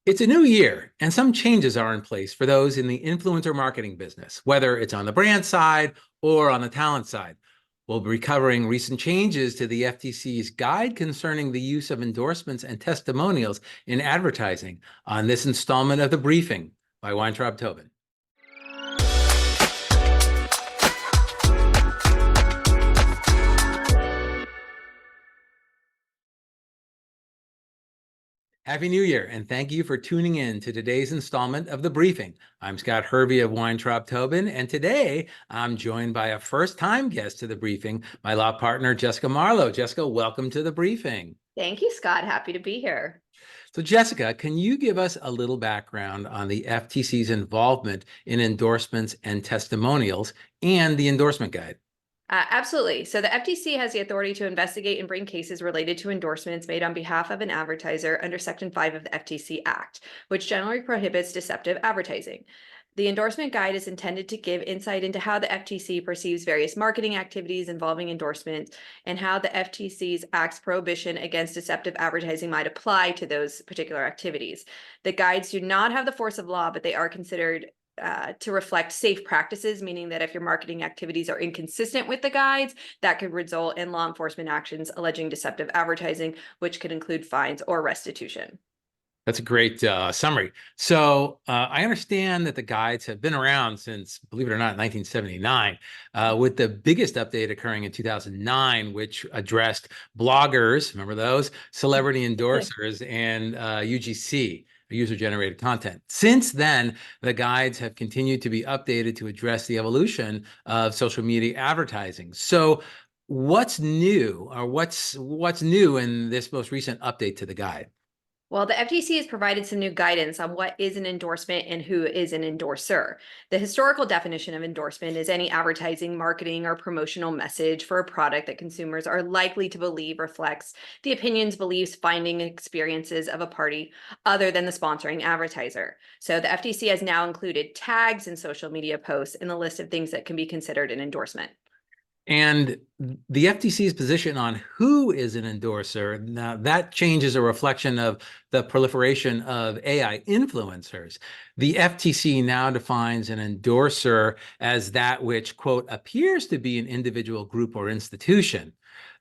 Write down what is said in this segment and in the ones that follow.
It's a new year, and some changes are in place for those in the influencer marketing business, whether it's on the brand side or on the talent side. We'll be covering recent changes to the FTC's guide concerning the use of endorsements and testimonials in advertising on this installment of The Briefing by Weintraub Tobin. Happy New Year, and thank you for tuning in to today's installment of The Briefing. I'm Scott Hervey of Weintraub Tobin, and today I'm joined by a first-time guest to The Briefing, my law partner, Jessica Marlow. Jessica, welcome to The Briefing. Thank you, Scott. Happy to be here. So, Jessica, can you give us a little background on the FTC's involvement in endorsements and testimonials and the endorsement guide? Absolutely. So the FTC has the authority to investigate and bring cases related to endorsements made on behalf of an advertiser under Section 5 of the FTC Act, which generally prohibits deceptive advertising. The endorsement guide is intended to give insight into how the FTC perceives various marketing activities involving endorsements and how the FTC's Act's prohibition against deceptive advertising might apply to those particular activities. The guides do not have the force of law, but they are considered to reflect safe practices, meaning that if your marketing activities are inconsistent with the guides, that could result in law enforcement actions alleging deceptive advertising, which could include fines or restitution. That's a great summary. So I understand that the guides have been around since, believe it or not, 1979, with the biggest update occurring in 2009, which addressed bloggers, remember those, celebrity endorsers, and UGC, user-generated content. Since then, the guides have continued to be updated to address the evolution of social media advertising. So what's new, or what's new in this most recent update to the guide? Well, the FTC has provided some new guidance on what is an endorsement and who is an endorser. The historical definition of endorsement is any advertising, marketing, or promotional message for a product that consumers are likely to believe reflects the opinions, beliefs, findings, experiences of a party other than the sponsoring advertiser. So the FTC has now included tags and social media posts in the list of things that can be considered an endorsement. And the FTC's position on who is an endorser, now that change is a reflection of the proliferation of AI influencers. The FTC now defines an endorser as that which, quote, appears to be an individual, group, or institution.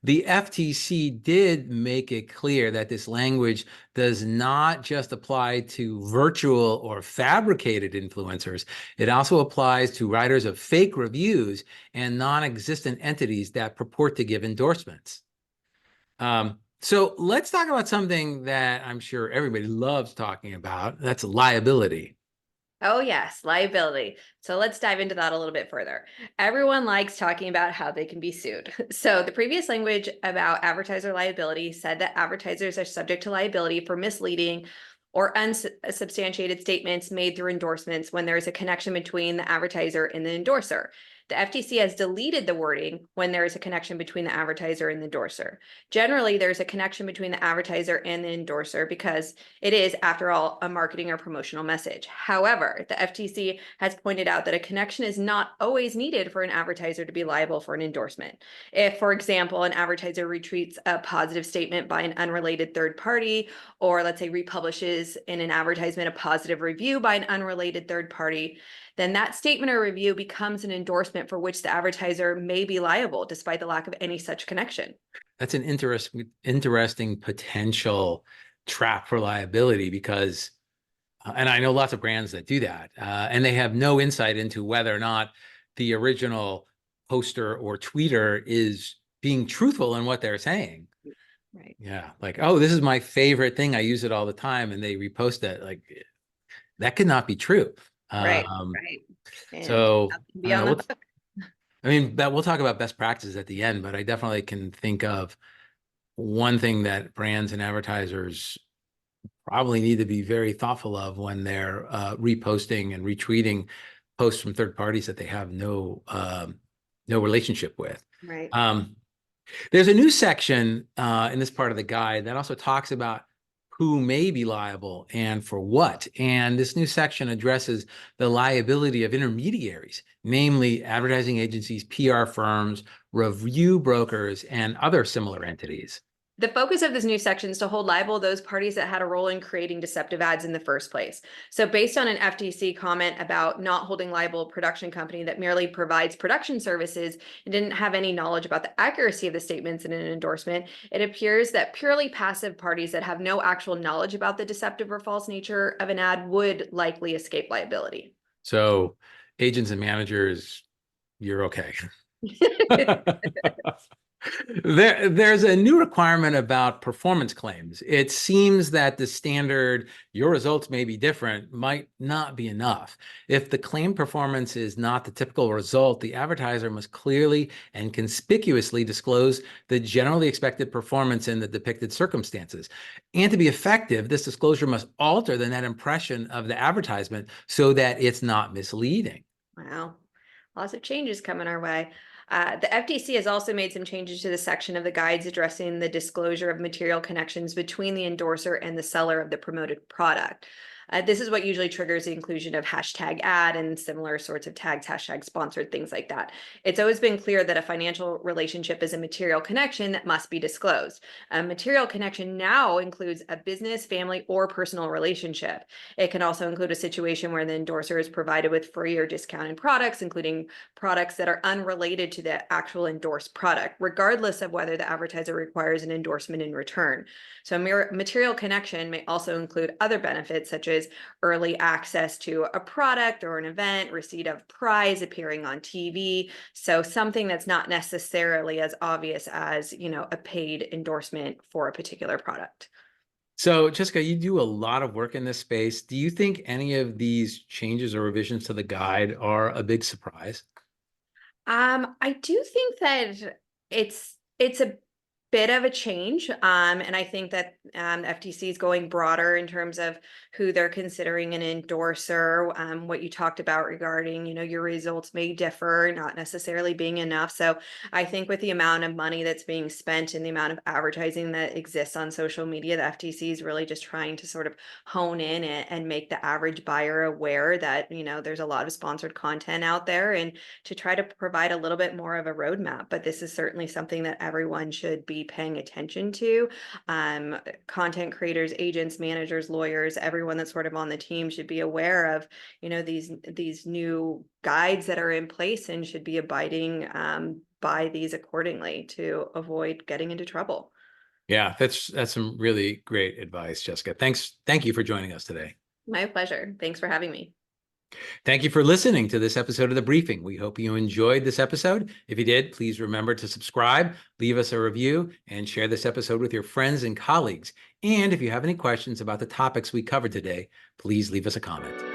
The FTC did make it clear that this language does not just apply to virtual or fabricated influencers. It also applies to writers of fake reviews and non-existent entities that purport to give endorsements. So let's talk about something that I'm sure everybody loves talking about. That's liability. Oh, yes, liability. So let's dive into that a little bit further. Everyone likes talking about how they can be sued. So the previous language about advertiser liability said that advertisers are subject to liability for misleading or unsubstantiated statements made through endorsements when there is a connection between the advertiser and the endorser. The FTC has deleted the wording when there is a connection between the advertiser and the endorser. Generally, there's a connection between the advertiser and the endorser because it is, after all, a marketing or promotional message. However, the FTC has pointed out that a connection is not always needed for an advertiser to be liable for an endorsement. If, for example, an advertiser retweets a positive statement by an unrelated third party, or let's say republishes in an advertisement a positive review by an unrelated third party, then that statement or review becomes an endorsement for which the advertiser may be liable despite the lack of any such connection. That's an interesting potential trap for liability because, and I know lots of brands that do that, and they have no insight into whether or not the original poster or tweeter is being truthful in what they're saying. Right. Yeah, like, oh, this is my favorite thing. I use it all the time, and they repost it. Like, that could not be true. Right. Right. And So I don't know. We'll talk about best practices at the end, but I definitely can think of one thing that brands and advertisers probably need to be very thoughtful of when they're reposting and retweeting posts from third parties that they have no relationship with. Right. There's a new section in this part of the guide that also talks about who may be liable and for what. And this new section addresses the liability of intermediaries, namely advertising agencies, PR firms, review brokers, and other similar entities. The focus of this new section is to hold liable those parties that had a role in creating deceptive ads in the first place. So based on an FTC comment about not holding liable a production company that merely provides production services and didn't have any knowledge about the accuracy of the statements in an endorsement, it appears that purely passive parties that have no actual knowledge about the deceptive or false nature of an ad would likely escape liability. So agents and managers, you're okay. There's a new requirement about performance claims. It seems that the standard, your results may be different, might not be enough. If the claim performance is not the typical result, the advertiser must clearly and conspicuously disclose the generally expected performance in the depicted circumstances. And to be effective, this disclosure must alter the net impression of the advertisement so that it's not misleading. Wow, lots of changes coming our way. The FTC has also made some changes to the section of the guides addressing the disclosure of material connections between the endorser and the seller of the promoted product. This is what usually triggers the inclusion of hashtag ad and similar sorts of tags, hashtag sponsored, things like that. It's always been clear that a financial relationship is a material connection that must be disclosed. A material connection now includes a business, family, or personal relationship. It can also include a situation where the endorser is provided with free or discounted products, including products that are unrelated to the actual endorsed product, regardless of whether the advertiser requires an endorsement in return. So material connection may also include other benefits such as early access to a product or an event, receipt of prize, appearing on TV. So something that's not necessarily as obvious as, a paid endorsement for a particular product. So, Jessica, you do a lot of work in this space. Do you think any of these changes or revisions to the guide are a big surprise? I do think that it's a bit of a change. And I think that the FTC is going broader in terms of who they're considering an endorser. What you talked about regarding, your results may differ, not necessarily being enough. So I think with the amount of money that's being spent and the amount of advertising that exists on social media, the FTC is really just trying to sort of hone in and make the average buyer aware that, there's a lot of sponsored content out there, and to try to provide a little bit more of a roadmap. But this is certainly something that everyone should be paying attention to. Content creators, agents, managers, lawyers, everyone that's sort of on the team should be aware of, these new guides that are in place, and should be abiding by these accordingly to avoid getting into trouble. Yeah, that's some really great advice, Jessica. Thank you for joining us today. My pleasure. Thanks for having me. Thank you for listening to this episode of The Briefing. We hope you enjoyed this episode. If you did, please remember to subscribe, leave us a review, and share this episode with your friends and colleagues. And if you have any questions about the topics we covered today, please leave us a comment.